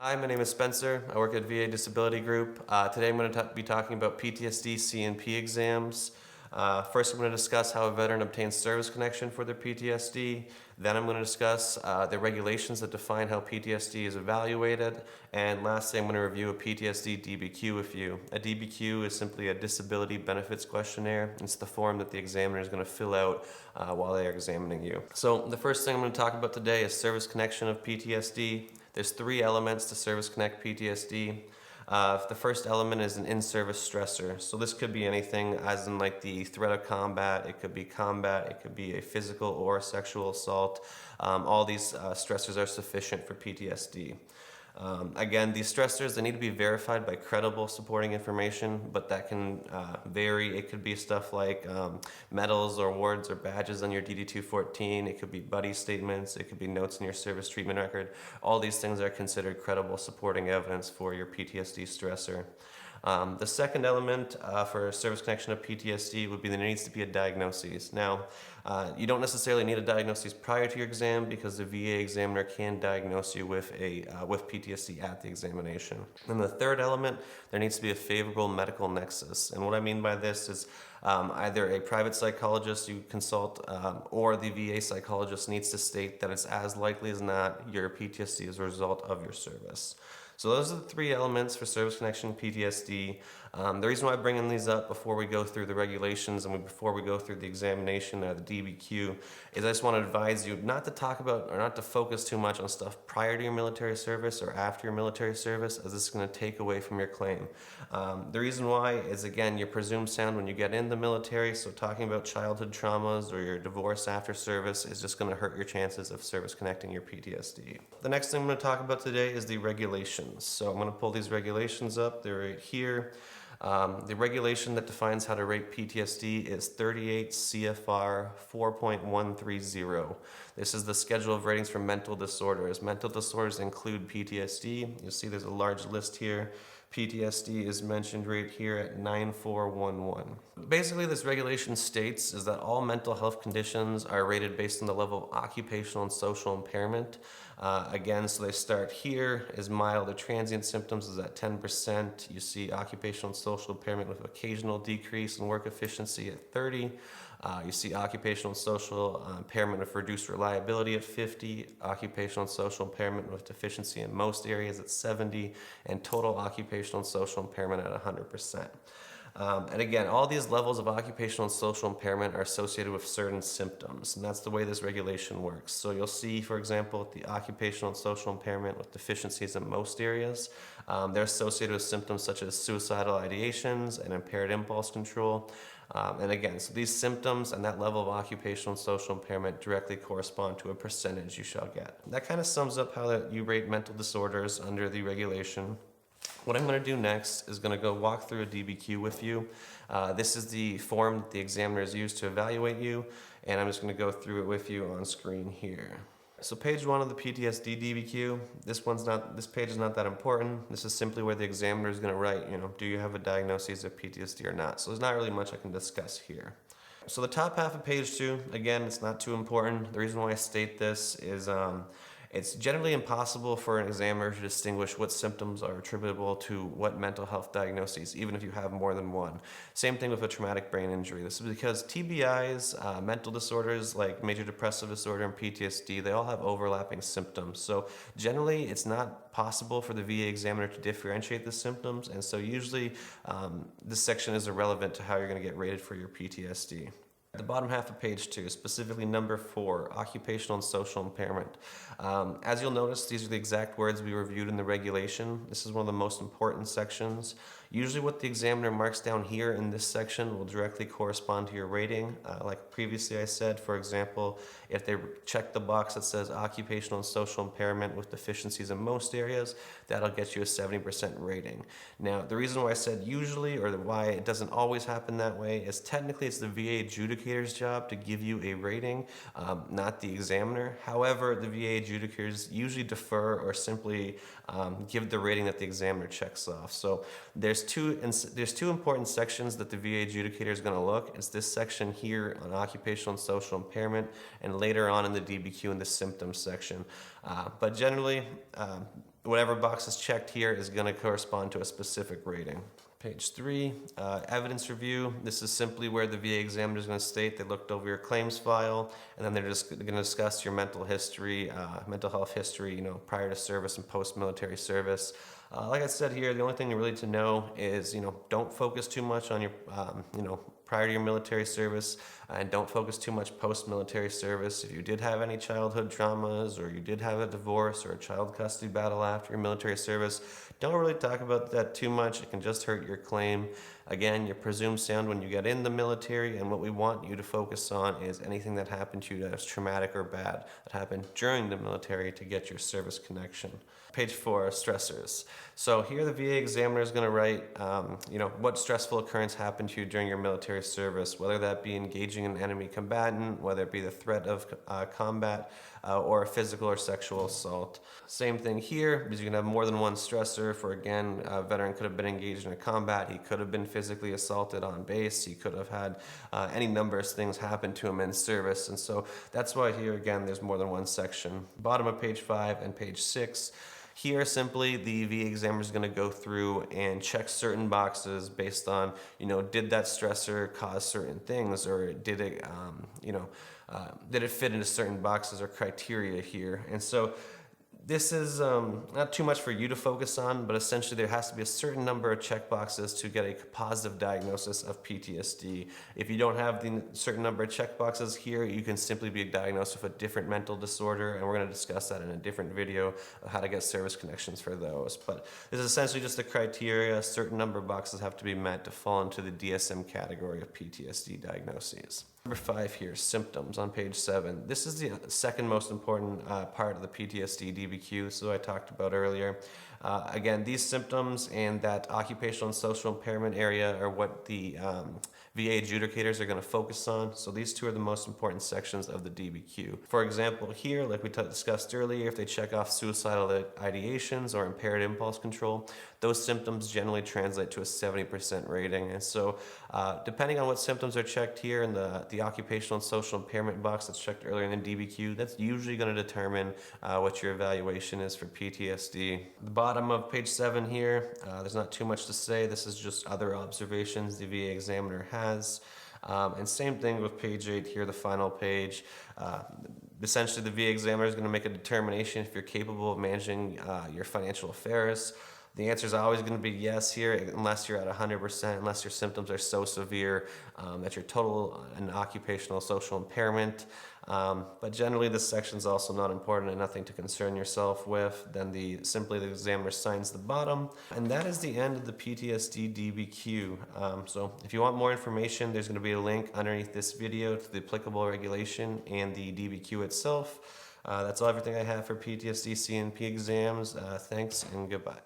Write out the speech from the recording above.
Hi, my name is Spencer. I work at VA Disability Group. Today I'm going to be talking about PTSD C&P exams. First I'm going to discuss how a veteran obtains service connection for their PTSD. Then I'm going to discuss the regulations that define how PTSD is evaluated. And lastly I'm going to review a PTSD DBQ with you. A DBQ is simply a Disability Benefits Questionnaire. It's the form that the examiner is going to fill out while they are examining you. So the first thing I'm going to talk about today is service connection of PTSD. There's three elements to Service Connect PTSD. The first element is an in-service stressor. So this could be anything as in like the threat of combat, it could be a physical or a sexual assault. All these stressors are sufficient for PTSD. Again, these stressors, they need to be verified by credible supporting information, but that can vary. It could be stuff like medals or awards or badges on your DD-214. It could be buddy statements. It could be notes in your service treatment record. All these things are considered credible supporting evidence for your PTSD stressor. The second element for service connection of PTSD would be there needs to be a diagnosis. Now, you don't necessarily need a diagnosis prior to your exam because the VA examiner can diagnose you with PTSD at the examination. And the third element, there needs to be a favorable medical nexus. And what I mean by this is either a private psychologist you consult or the VA psychologist needs to state that it's as likely as not your PTSD is a result of your service. So those are the three elements for service connection PTSD. The reason why I bring in these up before we go through the regulations and before we go through the examination or the DBQ is I just want to advise you not to talk about or not to focus too much on stuff prior to your military service or after your military service, as this is going to take away from your claim. The reason why is, again, you're presumed sound when you get in the military, so talking about childhood traumas or your divorce after service is just going to hurt your chances of service connecting your PTSD. The next thing I'm going to talk about today is the regulations. So I'm going to pull these regulations up. They're right here. The regulation that defines how to rate PTSD is 38 CFR 4.130. This is the schedule of ratings for mental disorders. Mental disorders include PTSD. You'll see there's a large list here. PTSD is mentioned right here at 9411. Basically, this regulation states is that all mental health conditions are rated based on the level of occupational and social impairment. Again, so they start here is mild or transient symptoms is at 10%. You see occupational and social impairment with occasional decrease in work efficiency at 30. You see occupational and social impairment with reduced reliability at 50, occupational and social impairment with deficiency in most areas at 70, and total occupational and social impairment at 100%. And again, all these levels of occupational and social impairment are associated with certain symptoms, and that's the way this regulation works. So you'll see, for example, the occupational and social impairment with deficiencies in most areas. They're associated with symptoms such as suicidal ideations and impaired impulse control. And again, so these symptoms and that level of occupational and social impairment directly correspond to a percentage you shall get. That kind of sums up how you rate mental disorders under the regulation. What I'm going to do next is going to go walk through a DBQ with you. This is the form that the examiners use to evaluate you, and I'm just going to go through it with you on screen here. So page 1 of the PTSD DBQ, this page is not that important. This is simply where the examiner is going to write, do you have a diagnosis of PTSD or not? So there's not really much I can discuss here. So the top half of page 2, again, it's not too important. The reason why I state this is it's generally impossible for an examiner to distinguish what symptoms are attributable to what mental health diagnoses, even if you have more than one. Same thing with a traumatic brain injury. This is because TBIs, mental disorders like major depressive disorder and PTSD, they all have overlapping symptoms. So generally, it's not possible for the VA examiner to differentiate the symptoms, and so usually this section is irrelevant to how you're going to get rated for your PTSD. The bottom half of page 2, specifically number 4, occupational and social impairment. As you'll notice, these are the exact words we reviewed in the regulation. This is one of the most important sections. Usually what the examiner marks down here in this section will directly correspond to your rating. Like previously I said, for example, if they check the box that says occupational and social impairment with deficiencies in most areas, that'll get you a 70% rating. Now, the reason why I said usually, or why it doesn't always happen that way, is technically it's the VA adjudicator's job to give you a rating, not the examiner. However, the VA adjudicators usually defer or simply give the rating that the examiner checks off. So there's two important sections that the VA adjudicator is going to look. It's this section here on occupational and social impairment, and later on in the DBQ in the symptoms section. But generally, whatever box is checked here is going to correspond to a specific rating. Page 3, evidence review. This is simply where the VA examiner is going to state they looked over your claims file, and then they're just going to discuss your mental history, mental health history, prior to service and post-military service. Like I said here, the only thing really to know is, don't focus too much on your, prior to your military service, and don't focus too much post-military service. If you did have any childhood traumas, or you did have a divorce or a child custody battle after your military service, don't really talk about that too much. It can just hurt your claim. Again, you're presumed sound when you get in the military, and what we want you to focus on is anything that happened to you that was traumatic or bad that happened during the military to get your service connection. Page 4, stressors. So here the VA examiner is going to write, what stressful occurrence happened to you during your military service, whether that be engaging an enemy combatant, whether it be the threat of combat, or a physical or sexual assault. Same thing here, because you can have more than one stressor. For again, a veteran could have been engaged in a combat, he could have been physically assaulted on base, he could have had any number of things happen to him in service, and so that's why here again there's more than one section. Bottom of page 5 and page 6. Here, simply, the VA examiner is going to go through and check certain boxes based on, did that stressor cause certain things, or did it, did it fit into certain boxes or criteria here? And so this is not too much for you to focus on, but essentially there has to be a certain number of check boxes to get a positive diagnosis of PTSD. If you don't have the certain number of check boxes here, you can simply be diagnosed with a different mental disorder, and we're going to discuss that in a different video of how to get service connections for those. But this is essentially just the criteria. A certain number of boxes have to be met to fall into the DSM category of PTSD diagnoses. Number 5 here, symptoms on page 7. This is the second most important part of the PTSD DBQ, so I talked about earlier. Again, these symptoms and that occupational and social impairment area are what the VA adjudicators are going to focus on. So these two are the most important sections of the DBQ. For example, here, like we discussed earlier, if they check off suicidal ideations or impaired impulse control, those symptoms generally translate to a 70% rating. And so depending on what symptoms are checked here in the occupational and social impairment box that's checked earlier in the DBQ, that's usually going to determine what your evaluation is for PTSD. The bottom of page 7 here, there's not too much to say. This is just other observations the VA examiner has. And same thing with page 8 here, the final page. Essentially, the VA examiner is going to make a determination if you're capable of managing your financial affairs. The answer is always going to be yes here, unless you're at 100%, unless your symptoms are so severe that you're total and occupational social impairment. But generally, this section is also not important and nothing to concern yourself with. Then simply the examiner signs the bottom. And that is the end of the PTSD DBQ. So if you want more information, there's going to be a link underneath this video to the applicable regulation and the DBQ itself. That's everything I have for PTSD C&P exams. Thanks and goodbye.